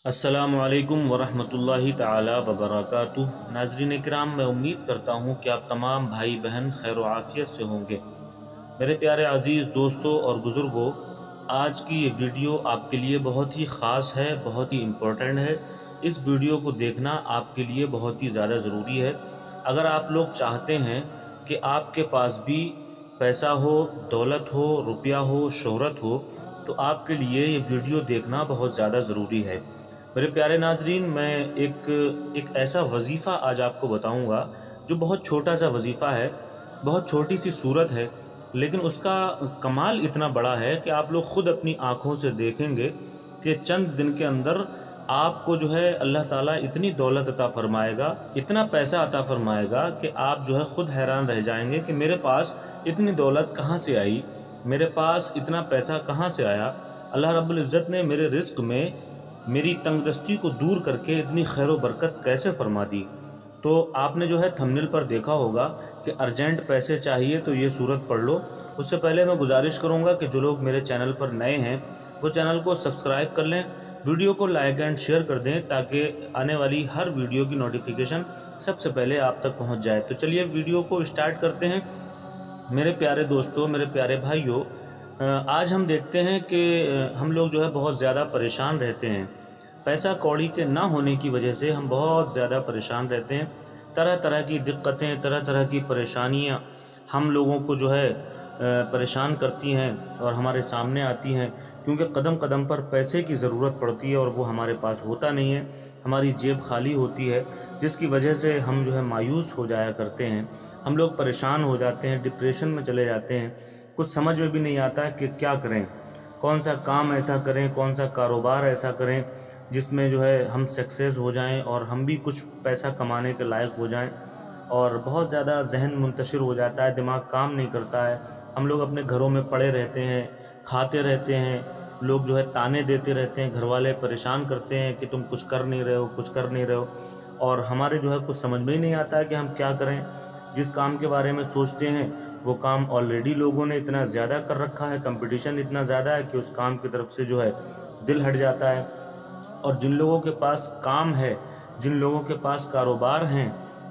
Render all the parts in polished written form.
السلام علیکم ورحمۃ اللہ تعالی وبرکاتہ۔ ناظرین کرام، میں امید کرتا ہوں کہ آپ تمام بھائی بہن خیر و عافیت سے ہوں گے۔ میرے پیارے عزیز دوستوں اور بزرگوں، آج کی یہ ویڈیو آپ کے لیے بہت ہی خاص ہے، بہت ہی امپورٹنٹ ہے۔ اس ویڈیو کو دیکھنا آپ کے لیے بہت ہی زیادہ ضروری ہے۔ اگر آپ لوگ چاہتے ہیں کہ آپ کے پاس بھی پیسہ ہو، دولت ہو، روپیہ ہو، شہرت ہو، تو آپ کے لیے یہ ویڈیو دیکھنا بہت زیادہ ضروری ہے۔ میرے پیارے ناظرین، میں ایک ایسا وظیفہ آج آپ کو بتاؤں گا جو بہت چھوٹا سا وظیفہ ہے، بہت چھوٹی سی صورت ہے، لیکن اس کا کمال اتنا بڑا ہے کہ آپ لوگ خود اپنی آنکھوں سے دیکھیں گے کہ چند دن کے اندر آپ کو جو ہے اللہ تعالیٰ اتنی دولت عطا فرمائے گا، اتنا پیسہ عطا فرمائے گا کہ آپ جو ہے خود حیران رہ جائیں گے کہ میرے پاس اتنی دولت کہاں سے آئی، میرے پاس اتنا پیسہ کہاں سے آیا۔ اللہ رب العزت نے میرے رزق میں میری تنگ دستی کو دور کر کے اتنی خیر و برکت کیسے فرما دی۔ تو آپ نے جو ہے تھمبنیل پر دیکھا ہوگا کہ ارجنٹ پیسے چاہیے تو یہ صورت پڑھ لو۔ اس سے پہلے میں گزارش کروں گا کہ جو لوگ میرے چینل پر نئے ہیں وہ چینل کو سبسکرائب کر لیں، ویڈیو کو لائک اینڈ شیئر کر دیں تاکہ آنے والی ہر ویڈیو کی نوٹیفیکیشن سب سے پہلے آپ تک پہنچ جائے۔ تو چلیے ویڈیو کو اسٹارٹ کرتے ہیں۔ میرے پیارے دوستوں، میرے پیارے بھائیوں، آج ہم دیکھتے ہیں کہ ہم لوگ جو ہے بہت زیادہ پریشان رہتے ہیں۔ پیسہ کوڑی کے نہ ہونے کی وجہ سے ہم بہت زیادہ پریشان رہتے ہیں۔ طرح طرح کی دقتیں، طرح طرح کی پریشانیاں ہم لوگوں کو جو ہے پریشان کرتی ہیں اور ہمارے سامنے آتی ہیں، کیونکہ قدم قدم پر پیسے کی ضرورت پڑتی ہے اور وہ ہمارے پاس ہوتا نہیں ہے، ہماری جیب خالی ہوتی ہے، جس کی وجہ سے ہم جو ہے مایوس ہو جایا کرتے ہیں۔ ہم لوگ پریشان ہو جاتے ہیں، ڈپریشن میں چلے جاتے ہیں، کچھ سمجھ میں بھی نہیں آتا کہ کیا کریں، کون سا کام ایسا کریں، کون سا کاروبار ایسا کریں جس میں جو ہے ہم سکسیس ہو جائیں اور ہم بھی کچھ پیسہ کمانے کے لائق ہو جائیں۔ اور بہت زیادہ ذہن منتشر ہو جاتا ہے، دماغ کام نہیں کرتا ہے، ہم لوگ اپنے گھروں میں پڑے رہتے ہیں، کھاتے رہتے ہیں، لوگ جو ہے تانے دیتے رہتے ہیں، گھر والے پریشان کرتے ہیں کہ تم کچھ کر نہیں رہے ہو، کچھ کر نہیں رہے ہو، اور ہمارے جو ہے کچھ سمجھ میں ہی نہیں آتا ہے کہ ہم کیا کریں۔ جس کام کے بارے میں سوچتے ہیں وہ کام آلریڈی لوگوں نے اتنا زیادہ کر رکھا ہے، کمپٹیشن اتنا زیادہ ہے کہ اس کام کی طرف سے جو ہے دل ہٹ جاتا ہے۔ اور جن لوگوں کے پاس کام ہے، جن لوگوں کے پاس کاروبار ہیں،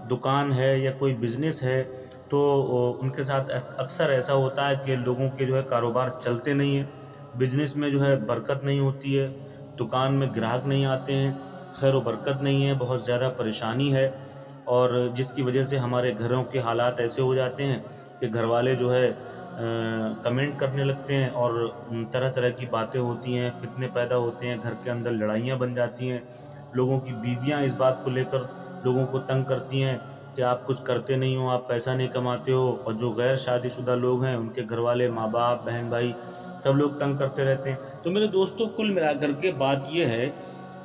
دکان ہے یا کوئی بزنس ہے، تو ان کے ساتھ اکثر ایسا ہوتا ہے کہ لوگوں کے جو ہے کاروبار چلتے نہیں ہیں، بزنس میں جو ہے برکت نہیں ہوتی ہے، دکان میں گراہک نہیں آتے ہیں، خیر و برکت نہیں ہے، بہت زیادہ پریشانی ہے، اور جس کی وجہ سے ہمارے گھروں کے حالات ایسے ہو جاتے ہیں کہ گھر والے جو ہے کمنٹ کرنے لگتے ہیں اور طرح طرح کی باتیں ہوتی ہیں، فتنے پیدا ہوتے ہیں، گھر کے اندر لڑائیاں بن جاتی ہیں، لوگوں کی بیویاں اس بات کو لے کر لوگوں کو تنگ کرتی ہیں کہ آپ کچھ کرتے نہیں ہو، آپ پیسہ نہیں کماتے ہو، اور جو غیر شادی شدہ لوگ ہیں ان کے گھر والے، ماں باپ، بہن بھائی، سب لوگ تنگ کرتے رہتے ہیں۔ تو میرے دوستوں، کل ملا کر کے بات یہ ہے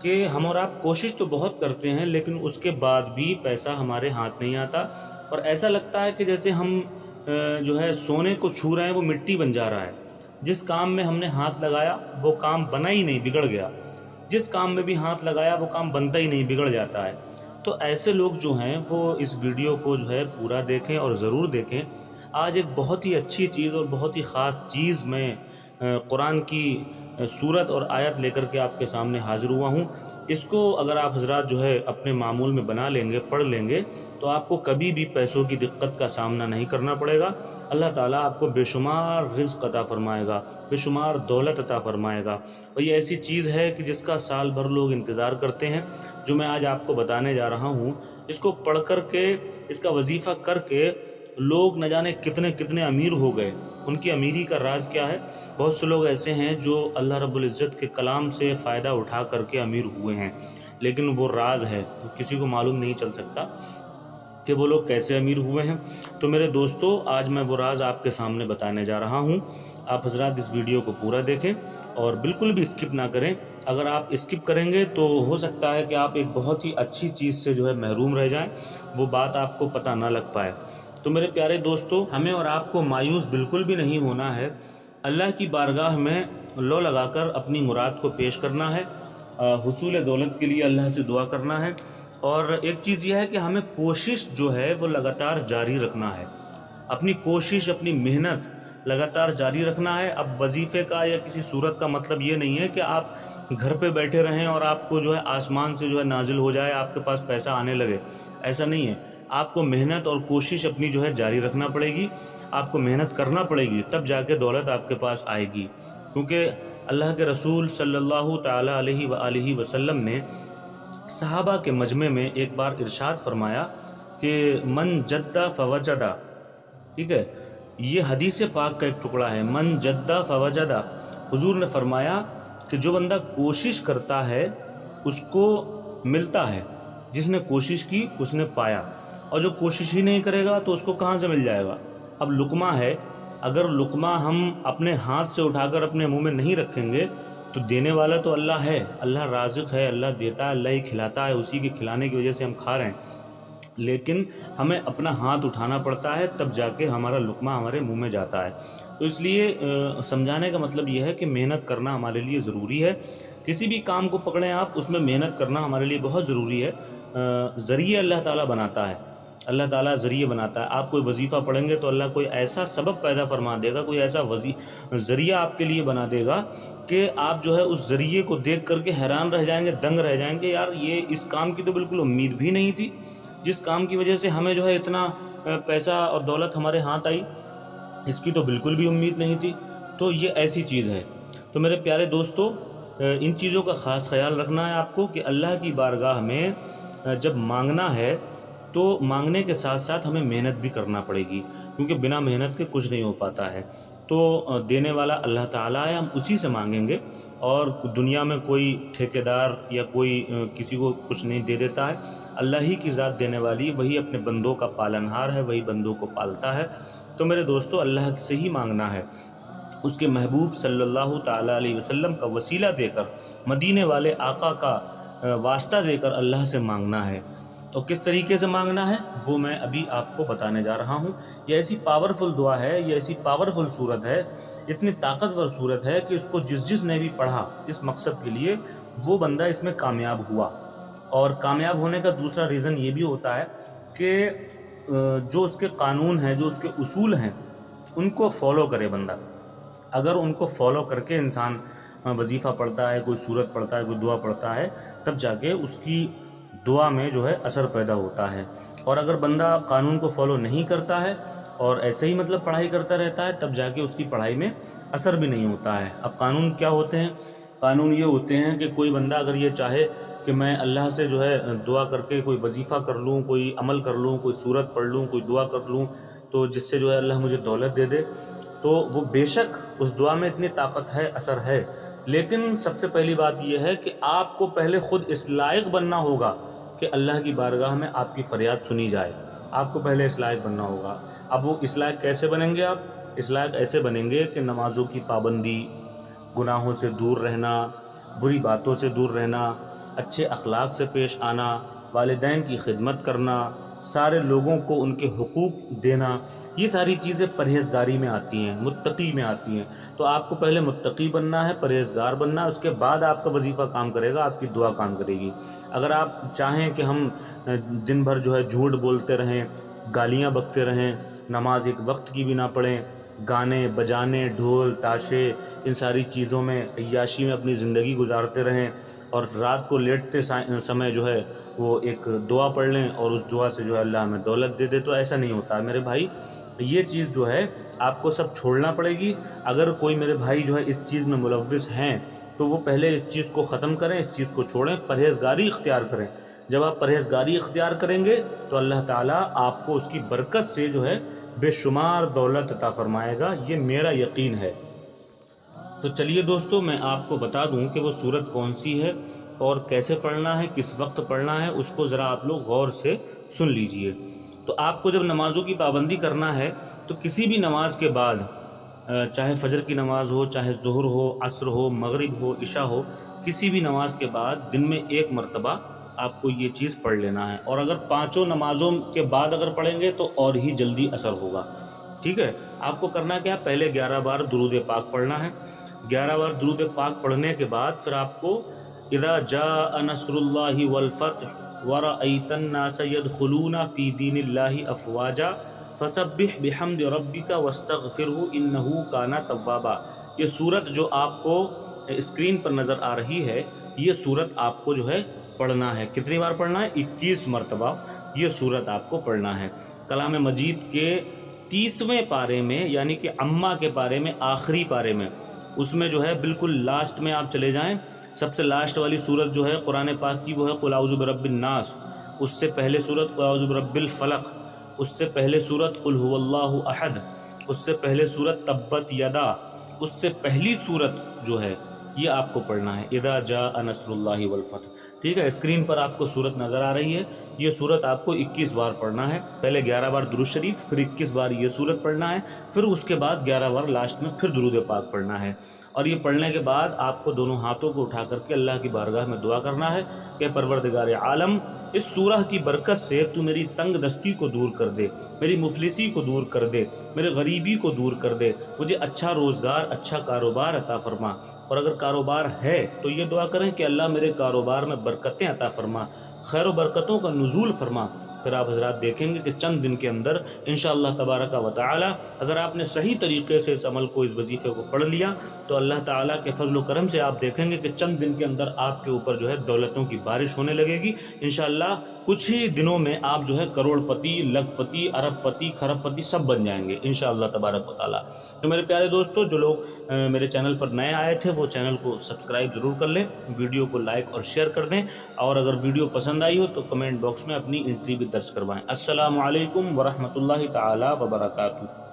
کہ ہم اور آپ کوشش تو بہت کرتے ہیں، لیکن اس کے بعد بھی پیسہ ہمارے ہاتھ نہیں آتا، اور ایسا لگتا ہے کہ جیسے ہم جو ہے سونے کو چھو رہے ہیں، وہ مٹی بن جا رہا ہے۔ جس کام میں ہم نے ہاتھ لگایا وہ کام بنا ہی نہیں، بگڑ گیا، جس کام میں بھی ہاتھ لگایا وہ کام بنتا ہی نہیں، بگڑ جاتا ہے۔ تو ایسے لوگ جو ہیں وہ اس ویڈیو کو جو ہے پورا دیکھیں اور ضرور دیکھیں۔ آج ایک بہت ہی اچھی چیز اور بہت ہی خاص چیز میں قرآن کی سورت اور آیت لے کر کے آپ کے سامنے حاضر ہوا ہوں۔ اس کو اگر آپ حضرات جو ہے اپنے معمول میں بنا لیں گے، پڑھ لیں گے، تو آپ کو کبھی بھی پیسوں کی دقت کا سامنا نہیں کرنا پڑے گا۔ اللہ تعالیٰ آپ کو بے شمار رزق عطا فرمائے گا، بے شمار دولت عطا فرمائے گا، اور یہ ایسی چیز ہے کہ جس کا سال بھر لوگ انتظار کرتے ہیں۔ جو میں آج آپ کو بتانے جا رہا ہوں، اس کو پڑھ کر کے، اس کا وظیفہ کر کے لوگ نہ جانے کتنے کتنے امیر ہو گئے۔ ان کی امیری کا راز کیا ہے؟ بہت سے لوگ ایسے ہیں جو اللہ رب العزت کے کلام سے فائدہ اٹھا کر کے امیر ہوئے ہیں، لیکن وہ راز ہے، کسی کو معلوم نہیں چل سکتا کہ وہ لوگ کیسے امیر ہوئے ہیں۔ تو میرے دوستو، آج میں وہ راز آپ کے سامنے بتانے جا رہا ہوں۔ آپ حضرات اس ویڈیو کو پورا دیکھیں اور بالکل بھی اسکپ نہ کریں۔ اگر آپ اسکپ کریں گے تو ہو سکتا ہے کہ آپ ایک بہت ہی اچھی چیز سے جو ہے محروم رہ جائیں، وہ بات آپ کو پتہ نہ لگ پائے۔ تو میرے پیارے دوستو، ہمیں اور آپ کو مایوس بالکل بھی نہیں ہونا ہے، اللہ کی بارگاہ میں لو لگا کر اپنی مراد کو پیش کرنا ہے، حصول دولت کے لیے اللہ سے دعا کرنا ہے، اور ایک چیز یہ ہے کہ ہمیں کوشش جو ہے وہ لگاتار جاری رکھنا ہے، اپنی کوشش، اپنی محنت لگاتار جاری رکھنا ہے۔ اب وظیفے کا یا کسی صورت کا مطلب یہ نہیں ہے کہ آپ گھر پہ بیٹھے رہیں اور آپ کو جو ہے آسمان سے جو ہے نازل ہو جائے، آپ کے پاس پیسہ آنے لگے، ایسا نہیں ہے۔ آپ کو محنت اور کوشش اپنی جو ہے جاری رکھنا پڑے گی، آپ کو محنت کرنا پڑے گی، تب جا کے دولت آپ کے پاس آئے گی۔ کیونکہ اللہ کے رسول صلی اللہ تعالیٰ علیہ وآلہ وسلم نے صحابہ کے مجمع میں ایک بار ارشاد فرمایا کہ من جدہ فوجدہ، ٹھیک ہے، یہ حدیث پاک کا ایک ٹکڑا ہے، من جدہ فوجدہ۔ حضور نے فرمایا کہ جو بندہ کوشش کرتا ہے اس کو ملتا ہے، جس نے کوشش کی اس نے پایا، اور جو کوشش ہی نہیں کرے گا تو اس کو کہاں سے مل جائے گا۔ اب لقمہ ہے، اگر لقمہ ہم اپنے ہاتھ سے اٹھا کر اپنے منہ میں نہیں رکھیں گے تو دینے والا تو اللہ ہے، اللہ رازق ہے، اللہ دیتا ہے، اللہ ہی کھلاتا ہے، اسی کے کھلانے کی وجہ سے ہم کھا رہے ہیں، لیکن ہمیں اپنا ہاتھ اٹھانا پڑتا ہے، تب جا کے ہمارا لقمہ ہمارے منہ میں جاتا ہے۔ تو اس لیے سمجھانے کا مطلب یہ ہے کہ محنت کرنا ہمارے لیے ضروری ہے۔ کسی بھی کام کو پکڑیں آپ، اس میں محنت کرنا ہمارے لیے بہت ضروری ہے۔ ذریعہ اللہ تعالیٰ بناتا ہے، اللہ تعالیٰ ذریعہ بناتا ہے۔ آپ کوئی وظیفہ پڑھیں گے تو اللہ کوئی ایسا سبب پیدا فرما دے گا، کوئی ایسا ذریعہ آپ کے لیے بنا دے گا کہ آپ جو ہے اس ذریعے کو دیکھ کر کے حیران رہ جائیں گے، دنگ رہ جائیں گے، یار یہ اس کام کی تو بالکل امید بھی نہیں تھی، جس کام کی وجہ سے ہمیں جو ہے اتنا پیسہ اور دولت ہمارے ہاتھ آئی، اس کی تو بالکل بھی امید نہیں تھی۔ تو یہ ایسی چیز ہے۔ تو میرے پیارے دوستو، ان چیزوں کا خاص خیال رکھنا ہے آپ کو کہ اللہ کی بارگاہ میں جب مانگنا ہے تو مانگنے کے ساتھ ساتھ ہمیں محنت بھی کرنا پڑے گی، کیونکہ بنا محنت کے کچھ نہیں ہو پاتا ہے۔ تو دینے والا اللہ تعالیٰ ہے، ہم اسی سے مانگیں گے، اور دنیا میں کوئی ٹھیکیدار یا کوئی کسی کو کچھ نہیں دے دیتا ہے، اللہ ہی کی ذات دینے والی، وہی اپنے بندوں کا پالنہار ہے، وہی بندوں کو پالتا ہے۔ تو میرے دوستو، اللہ سے ہی مانگنا ہے، اس کے محبوب صلی اللہ تعالیٰ علیہ وسلم کا وسیلہ دے کر، مدینے والے آقا کا واسطہ دے کر اللہ سے مانگنا ہے۔ اور کس طریقے سے مانگنا ہے وہ میں ابھی آپ کو بتانے جا رہا ہوں۔ یہ ایسی پاورفل دعا ہے، یہ ایسی پاورفل صورت ہے، اتنی طاقتور صورت ہے کہ اس کو جس نے بھی پڑھا اس مقصد کے لیے، وہ بندہ اس میں کامیاب ہوا۔ اور کامیاب ہونے کا دوسرا ریزن یہ بھی ہوتا ہے کہ جو اس کے قانون ہیں، جو اس کے اصول ہیں، ان کو فالو کرے بندہ۔ اگر ان کو فالو کر کے انسان وظیفہ پڑھتا ہے، کوئی سورت پڑھتا ہے، کوئی دعا پڑھتا ہے، تب جا کے اس کی دعا میں جو ہے اثر پیدا ہوتا ہے۔ اور اگر بندہ قانون کو فالو نہیں کرتا ہے اور ایسے ہی مطلب پڑھائی کرتا رہتا ہے، تب جا کے اس کی پڑھائی میں اثر بھی نہیں ہوتا ہے۔ اب قانون کیا ہوتے ہیں؟ قانون یہ ہوتے ہیں کہ کوئی بندہ اگر یہ چاہے کہ میں اللہ سے جو ہے دعا کر کے کوئی وظیفہ کر لوں، کوئی عمل کر لوں، کوئی سورت پڑھ لوں، کوئی دعا کر لوں، تو جس سے جو ہے اللہ مجھے دولت دے دے، تو وہ بے شک اس دعا میں اتنی طاقت ہے، اثر ہے، لیکن سب سے پہلی بات یہ ہے کہ آپ کو پہلے خود اس لائق بننا ہوگا کہ اللہ کی بارگاہ میں آپ کی فریاد سنی جائے۔ آپ کو پہلے اس لائق بننا ہوگا۔ اب وہ اس لائق کیسے بنیں گے آپ؟ اس لائق ایسے بنیں گے کہ نمازوں کی پابندی، گناہوں سے دور رہنا، بری باتوں سے دور رہنا، اچھے اخلاق سے پیش آنا، والدین کی خدمت کرنا، سارے لوگوں کو ان کے حقوق دینا، یہ ساری چیزیں پرہیزگاری میں آتی ہیں، متقی میں آتی ہیں۔ تو آپ کو پہلے متقی بننا ہے، پرہیزگار بننا ہے، اس کے بعد آپ کا وظیفہ کام کرے گا، آپ کی دعا کام کرے گی۔ اگر آپ چاہیں کہ ہم دن بھر جو ہے جھوٹ بولتے رہیں، گالیاں بکتے رہیں، نماز ایک وقت کی بھی نہ پڑھیں، گانے بجانے، ڈھول تاشے، ان ساری چیزوں میں، عیاشی میں اپنی زندگی گزارتے رہیں، اور رات کو لیٹتے سمے جو ہے وہ ایک دعا پڑھ لیں اور اس دعا سے جو ہے اللہ ہمیں دولت دے دے، تو ایسا نہیں ہوتا ہے میرے بھائی۔ یہ چیز جو ہے آپ کو سب چھوڑنا پڑے گی۔ اگر کوئی میرے بھائی جو ہے اس چیز میں ملوث ہیں تو وہ پہلے اس چیز کو ختم کریں، اس چیز کو چھوڑیں، پرہیزگاری اختیار کریں۔ جب آپ پرہیزگاری اختیار کریں گے تو اللہ تعالیٰ آپ کو اس کی برکت سے جو ہے بے شمار دولت عطا فرمائے گا، یہ میرا یقین ہے۔ تو چلیے دوستو، میں آپ کو بتا دوں کہ وہ سورت کون سی ہے اور کیسے پڑھنا ہے، کس وقت پڑھنا ہے، اس کو ذرا آپ لوگ غور سے سن لیجئے۔ تو آپ کو جب نمازوں کی پابندی کرنا ہے تو کسی بھی نماز کے بعد، چاہے فجر کی نماز ہو، چاہے ظہر ہو، عصر ہو، مغرب ہو، عشاء ہو، کسی بھی نماز کے بعد دن میں ایک مرتبہ آپ کو یہ چیز پڑھ لینا ہے۔ اور اگر پانچوں نمازوں کے بعد اگر پڑھیں گے تو اور ہی جلدی اثر ہوگا، ٹھیک ہے؟ آپ کو کرنا کیا؟ پہلے 11 بار درود پاک پڑھنا ہے۔ 11 بار درود پاک پڑھنے کے بعد پھر آپ کو اذا جاء نصر اللہ والفتح ورأیت الناس يدخلون فی دین اللہ افواجا فسبح بحمد ربک واستغفرہ انہ کان توابا، یہ سورت جو آپ کو اسکرین پر نظر آ رہی ہے، یہ سورت آپ کو جو ہے پڑھنا ہے۔ کتنی بار پڑھنا ہے؟ 21 مرتبہ یہ سورت آپ کو پڑھنا ہے۔ کلام مجید کے 30ویں پارے میں، یعنی کہ عمہ کے پارے میں، آخری پارے میں، اس میں جو ہے بالکل لاسٹ میں آپ چلے جائیں، سب سے لاسٹ والی سورت جو ہے قرآن پاک کی وہ ہے قل اعوذ برب الناس، اس سے پہلے سورت قل اعوذ برب الفلق، اس سے پہلے سورت قل هو اللہ احد، اس سے پہلے سورت تبت یدا، اس سے پہلی سورت جو ہے یہ آپ کو پڑھنا ہے اذا جاء نصر اللہ والفتح۔ ٹھیک ہے، اسکرین پر آپ کو سورت نظر آ رہی ہے، یہ سورت آپ کو 21 بار پڑھنا ہے۔ پہلے 11 بار درود شریف، پھر 21 بار یہ سورت پڑھنا ہے، پھر اس کے بعد 11 بار لاسٹ میں پھر درود پاک پڑھنا ہے۔ اور یہ پڑھنے کے بعد آپ کو دونوں ہاتھوں کو اٹھا کر کے اللہ کی بارگاہ میں دعا کرنا ہے کہ پروردگار عالم، اس سورہ کی برکت سے تو میری تنگ دستی کو دور کر دے، میری مفلسی کو دور کر دے، میرے غریبی کو دور کر دے، مجھے اچھا روزگار، اچھا کاروبار عطا فرما۔ اور اگر کاروبار ہے تو یہ دعا کریں کہ اللہ میرے کاروبار میں برکتیں عطا فرما، خیر و برکتوں کا نزول فرما۔ پھر آپ حضرات دیکھیں گے کہ چند دن کے اندر انشاءاللہ تبارک و تعالی اگر آپ نے صحیح طریقے سے اس عمل کو، اس وظیفے کو پڑھ لیا تو اللہ تعالیٰ کے فضل و کرم سے آپ دیکھیں گے کہ چند دن کے اندر آپ کے اوپر جو ہے دولتوں کی بارش ہونے لگے گی انشاءاللہ۔ کچھ ہی دنوں میں آپ جو ہے کروڑ پتی، لکھ پتی، ارب پتی، کھرب پتی سب بن جائیں گے انشاءاللہ تبارک و تعالیٰ۔ تو میرے پیارے دوستو، جو لوگ میرے چینل پر نئے آئے تھے وہ چینل کو سبسکرائب ضرور کر لیں، ویڈیو کو لائک اور شیئر کر دیں، اور اگر ویڈیو پسند آئی ہو تو کمنٹ باکس میں اپنی انٹری بھی درج کروائیں۔ السلام علیکم ورحمۃ اللہ تعالی وبرکاتہ۔